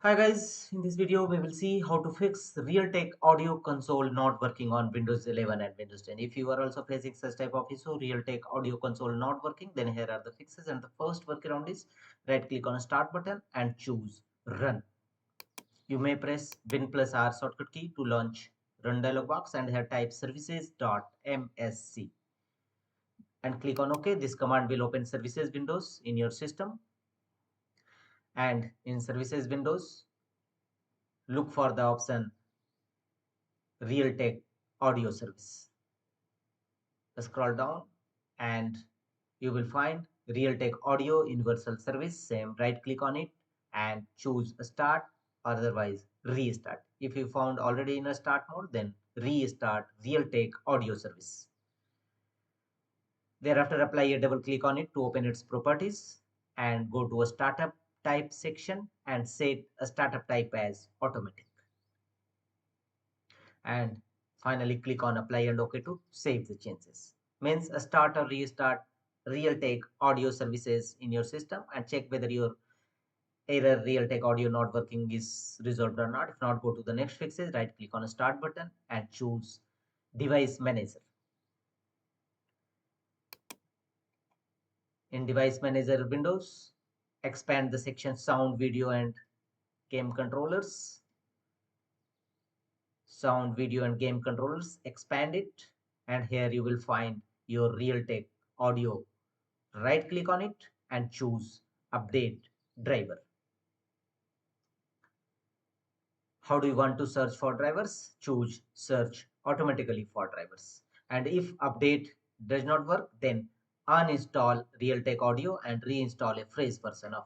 Hi guys, in this video we will see how to fix Realtek audio console not working on Windows 11 and Windows 10. If you are also facing such type of issue, Realtek audio console not working, then here are the fixes. And the first workaround is right click on start button and choose run. You may press Win plus R shortcut key to launch run dialog box and here type services.msc and click on OK. This command will open services windows in your system, and in services windows look for the option Realtek audio service. Scroll down and you will find Realtek audio universal service. Same, right click on it and choose start, otherwise restart. If you found already in a start mode, then restart Realtek audio service. Thereafter apply a double click on it to open its properties and go to a startup type section and set a startup type as automatic. And finally click on apply and OK to save the changes. Means start or restart Realtek audio services in your system and check whether your error Realtek audio not working is resolved or not. If not, go to the next fixes, right click on start button and choose device manager. In device manager windows, expand the section sound, video and game controllers. Sound, video and game controllers, expand it, and here you will find your Realtek audio. Right click on it and choose update driver. How do you want to search for drivers? Choose search automatically for drivers. And if update does not work, then uninstall Realtek audio and reinstall a fresh version of